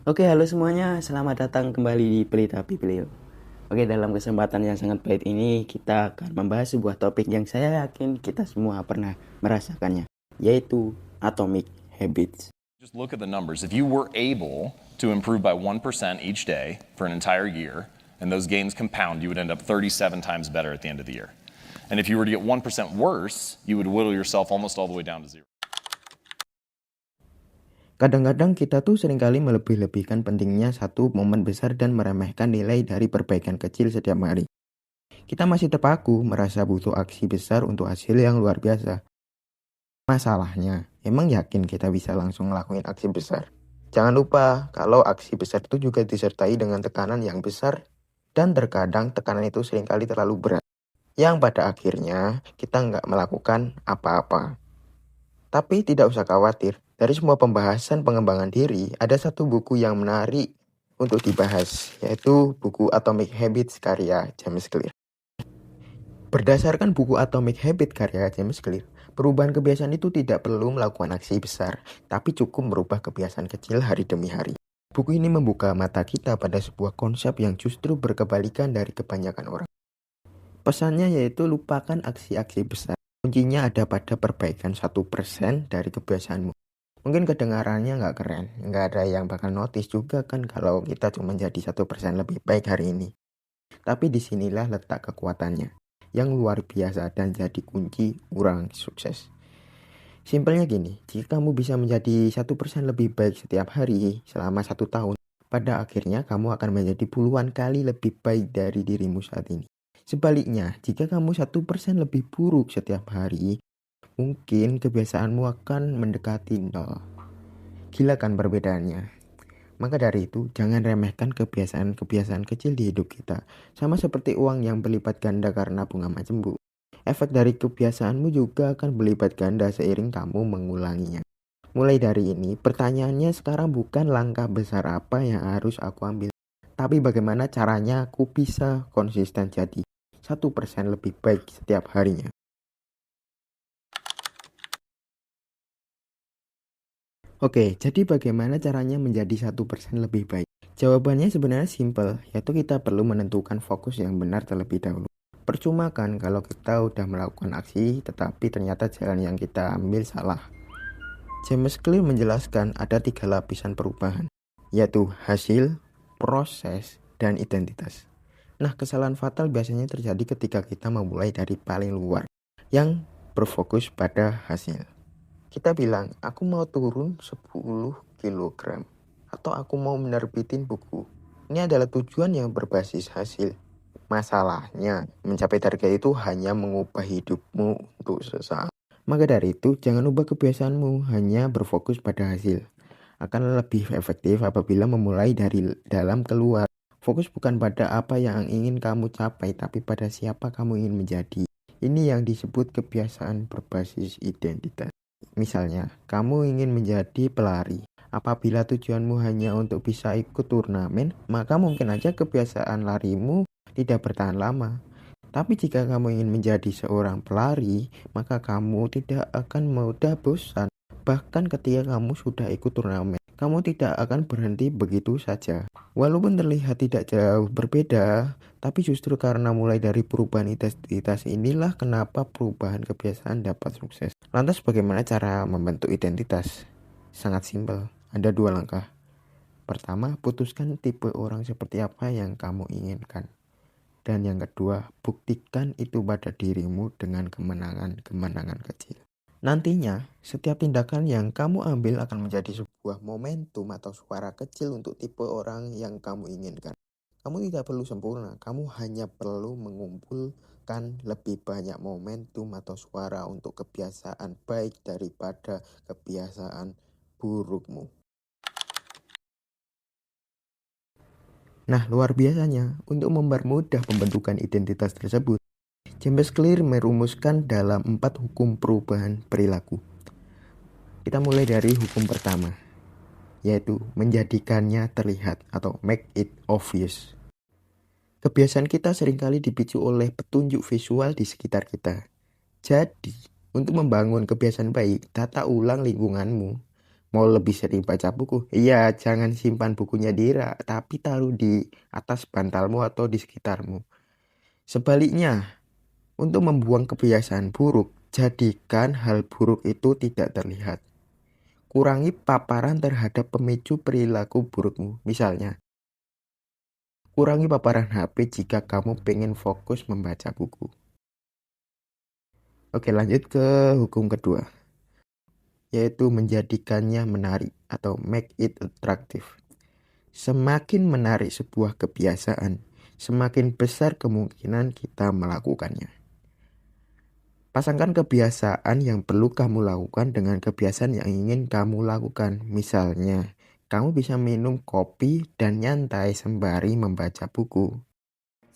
Oke, halo semuanya. Selamat datang kembali di Pelita Pipilio. Oke, dalam kesempatan yang sangat baik ini kita akan membahas sebuah topik yang saya yakin kita semua pernah merasakannya, yaitu Atomic Habits. Just look at the numbers. If you were able to improve by 1% each day for an entire year, and those gains compound, you would end up 37 times better at the end of the year. And if you were to get 1% worse, you would whittle yourself almost all the way down to zero. Kadang-kadang kita tuh seringkali melebih-lebihkan pentingnya satu momen besar dan meremehkan nilai dari perbaikan kecil setiap hari. Kita masih terpaku merasa butuh aksi besar untuk hasil yang luar biasa. Masalahnya, emang yakin kita bisa langsung ngelakuin aksi besar? Jangan lupa kalau aksi besar itu juga disertai dengan tekanan yang besar dan terkadang tekanan itu seringkali terlalu berat. Yang pada akhirnya kita nggak melakukan apa-apa. Tapi tidak usah khawatir, dari semua pembahasan pengembangan diri, ada satu buku yang menarik untuk dibahas, yaitu buku Atomic Habits karya James Clear. Berdasarkan buku Atomic Habits karya James Clear, perubahan kebiasaan itu tidak perlu melakukan aksi besar, tapi cukup merubah kebiasaan kecil hari demi hari. Buku ini membuka mata kita pada sebuah konsep yang justru berkebalikan dari kebanyakan orang. Pesannya yaitu lupakan aksi-aksi besar. Kuncinya ada pada perbaikan 1% dari kebiasaanmu. Mungkin kedengarannya nggak keren, nggak ada yang bakal notice juga kan kalau kita cuma jadi 1% lebih baik hari ini. Tapi disinilah letak kekuatannya, yang luar biasa dan jadi kunci orang sukses. Simpelnya gini, jika kamu bisa menjadi 1% lebih baik setiap hari selama 1 tahun, pada akhirnya kamu akan menjadi puluhan kali lebih baik dari dirimu saat ini. Sebaliknya, jika kamu 1% lebih buruk setiap hari, mungkin kebiasaanmu akan mendekati 0. Gila kan perbedaannya? Maka dari itu, jangan remehkan kebiasaan-kebiasaan kecil di hidup kita. Sama seperti uang yang berlipat ganda karena bunga majembu. Efek dari kebiasaanmu juga akan berlipat ganda seiring kamu mengulanginya. Mulai dari ini, pertanyaannya sekarang bukan langkah besar apa yang harus aku ambil, tapi bagaimana caranya aku bisa konsisten jadi 1% lebih baik setiap harinya. Oke, jadi bagaimana caranya menjadi 1% lebih baik? Jawabannya sebenarnya simpel, yaitu kita perlu menentukan fokus yang benar terlebih dahulu. Percuma kan kalau kita udah melakukan aksi, tetapi ternyata jalan yang kita ambil salah. James Clear menjelaskan ada 3 lapisan perubahan, yaitu hasil, proses, dan identitas. Nah, kesalahan fatal biasanya terjadi ketika kita memulai dari paling luar, yang berfokus pada hasil. Kita bilang, aku mau turun 10 kg, atau aku mau menerbitin buku. Ini adalah tujuan yang berbasis hasil. Masalahnya, mencapai target itu hanya mengubah hidupmu untuk sesaat. Maka dari itu, jangan ubah kebiasaanmu, hanya berfokus pada hasil. Akan lebih efektif apabila memulai dari dalam keluar. Fokus bukan pada apa yang ingin kamu capai, tapi pada siapa kamu ingin menjadi. Ini yang disebut kebiasaan berbasis identitas. Misalnya, kamu ingin menjadi pelari. Apabila tujuanmu hanya untuk bisa ikut turnamen, maka mungkin aja kebiasaan larimu tidak bertahan lama. Tapi jika kamu ingin menjadi seorang pelari, maka kamu tidak akan mudah bosan. Bahkan ketika kamu sudah ikut turnamen, kamu tidak akan berhenti begitu saja. Walaupun terlihat tidak jauh berbeda, tapi justru karena mulai dari perubahan identitas inilah kenapa perubahan kebiasaan dapat sukses. Lantas bagaimana cara membentuk identitas? Sangat simpel, ada 2 langkah. Pertama, putuskan tipe orang seperti apa yang kamu inginkan. Dan yang kedua, buktikan itu pada dirimu dengan kemenangan-kemenangan kecil. Nantinya, setiap tindakan yang kamu ambil akan menjadi sebuah momentum atau suara kecil untuk tipe orang yang kamu inginkan. Kamu tidak perlu sempurna, kamu hanya perlu mengumpulkan lebih banyak momentum atau suara untuk kebiasaan baik daripada kebiasaan burukmu. Nah, luar biasanya, untuk mempermudah pembentukan identitas tersebut, James Clear merumuskan dalam 4 hukum perubahan perilaku. Kita mulai dari hukum pertama, yaitu menjadikannya terlihat atau make it obvious. Kebiasaan kita seringkali dipicu oleh petunjuk visual di sekitar kita. Jadi, untuk membangun kebiasaan baik, tata ulang lingkunganmu. Mau lebih sering baca buku? Iya, jangan simpan bukunya di rak, tapi taruh di atas bantalmu atau di sekitarmu. Sebaliknya, untuk membuang kebiasaan buruk, jadikan hal buruk itu tidak terlihat. Kurangi paparan terhadap pemicu perilaku burukmu. Misalnya, kurangi paparan HP jika kamu pengen fokus membaca buku. Oke, lanjut ke hukum kedua, yaitu menjadikannya menarik atau make it attractive. Semakin menarik sebuah kebiasaan, semakin besar kemungkinan kita melakukannya. Pasangkan kebiasaan yang perlu kamu lakukan dengan kebiasaan yang ingin kamu lakukan. Misalnya, kamu bisa minum kopi dan nyantai sembari membaca buku.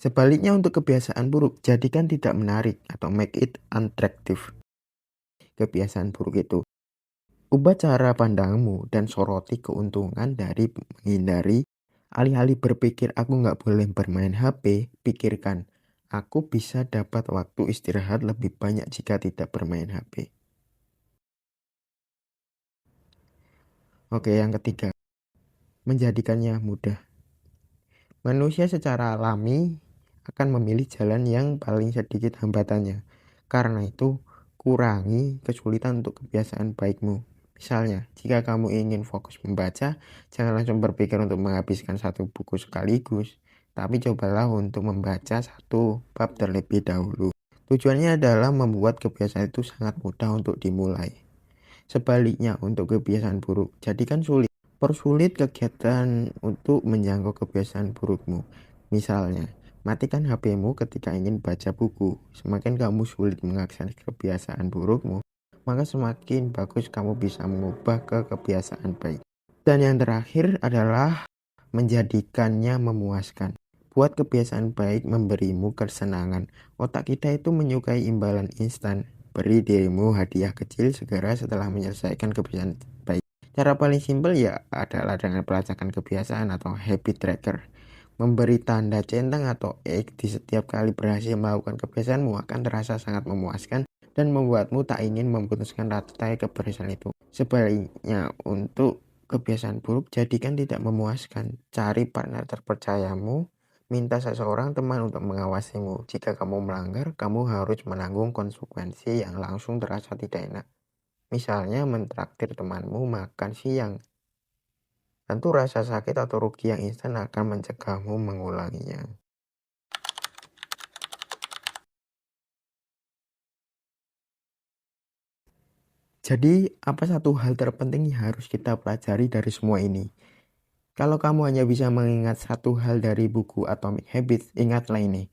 Sebaliknya untuk kebiasaan buruk, jadikan tidak menarik atau make it unattractive. Kebiasaan buruk itu, ubah cara pandangmu dan soroti keuntungan dari menghindari. Alih-alih berpikir aku nggak boleh bermain HP, pikirkan aku bisa dapat waktu istirahat lebih banyak jika tidak bermain HP. Oke, yang ketiga, menjadikannya mudah. Manusia secara alami akan memilih jalan yang paling sedikit hambatannya. Karena itu, kurangi kesulitan untuk kebiasaan baikmu. Misalnya, jika kamu ingin fokus membaca, jangan langsung berpikir untuk menghabiskan satu buku sekaligus, tapi cobalah untuk membaca satu bab terlebih dahulu. Tujuannya adalah membuat kebiasaan itu sangat mudah untuk dimulai. Sebaliknya, untuk kebiasaan buruk, jadikan sulit. Persulit kegiatan untuk menjangkau kebiasaan burukmu. Misalnya, matikan HP-mu ketika ingin baca buku. Semakin kamu sulit mengakses kebiasaan burukmu, maka semakin bagus kamu bisa mengubah ke kebiasaan baik. Dan yang terakhir adalah menjadikannya memuaskan. Buat kebiasaan baik memberimu kesenangan. Otak kita itu menyukai imbalan instan. Beri dirimu hadiah kecil segera setelah menyelesaikan kebiasaan baik. Cara paling simpel ya adalah dengan pelacakan kebiasaan atau habit tracker. Memberi tanda centang atau X di setiap kali berhasil melakukan kebiasaanmu akan terasa sangat memuaskan dan membuatmu tak ingin memutuskan rantai kebiasaan itu. Sebaliknya, untuk kebiasaan buruk jadikan tidak memuaskan. Cari partner terpercayamu, minta seseorang teman untuk mengawasimu. Jika kamu melanggar, kamu harus menanggung konsekuensi yang langsung terasa tidak enak. Misalnya mentraktir temanmu makan siang. Tentu rasa sakit atau rugi yang instan akan mencegahmu mengulanginya. Jadi, apa satu hal terpenting yang harus kita pelajari dari semua ini? Kalau kamu hanya bisa mengingat satu hal dari buku Atomic Habits, ingatlah ini.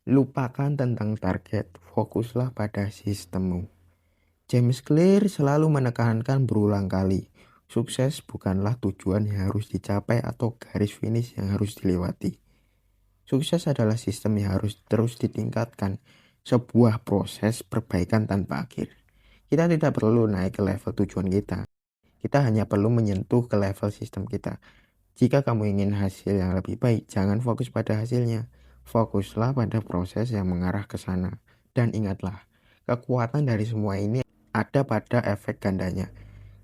Lupakan tentang target, fokuslah pada sistemmu. James Clear selalu menekankan berulang kali, sukses bukanlah tujuan yang harus dicapai atau garis finish yang harus dilewati. Sukses adalah sistem yang harus terus ditingkatkan, sebuah proses perbaikan tanpa akhir. Kita tidak perlu naik ke level tujuan kita. Kita hanya perlu menyentuh ke level sistem kita. Jika kamu ingin hasil yang lebih baik, jangan fokus pada hasilnya. Fokuslah pada proses yang mengarah ke sana. Dan ingatlah, kekuatan dari semua ini ada pada efek gandanya.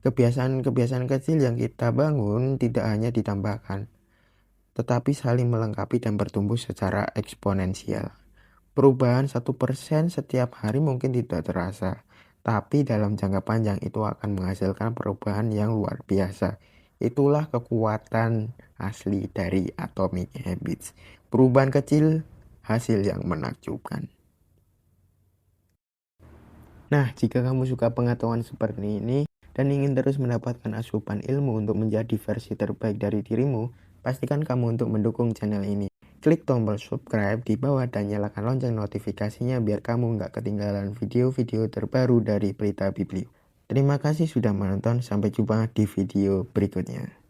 Kebiasaan-kebiasaan kecil yang kita bangun tidak hanya ditambahkan, tetapi saling melengkapi dan bertumbuh secara eksponensial. Perubahan 1% setiap hari mungkin tidak terasa, tapi dalam jangka panjang itu akan menghasilkan perubahan yang luar biasa. Itulah kekuatan asli dari Atomic Habits. Perubahan kecil, hasil yang menakjubkan. Nah, jika kamu suka pengetahuan seperti ini dan ingin terus mendapatkan asupan ilmu untuk menjadi versi terbaik dari dirimu, pastikan kamu untuk mendukung channel ini. Klik tombol subscribe di bawah dan nyalakan lonceng notifikasinya biar kamu nggak ketinggalan video-video terbaru dari Pelita Biblio. Terima kasih sudah menonton, sampai jumpa di video berikutnya.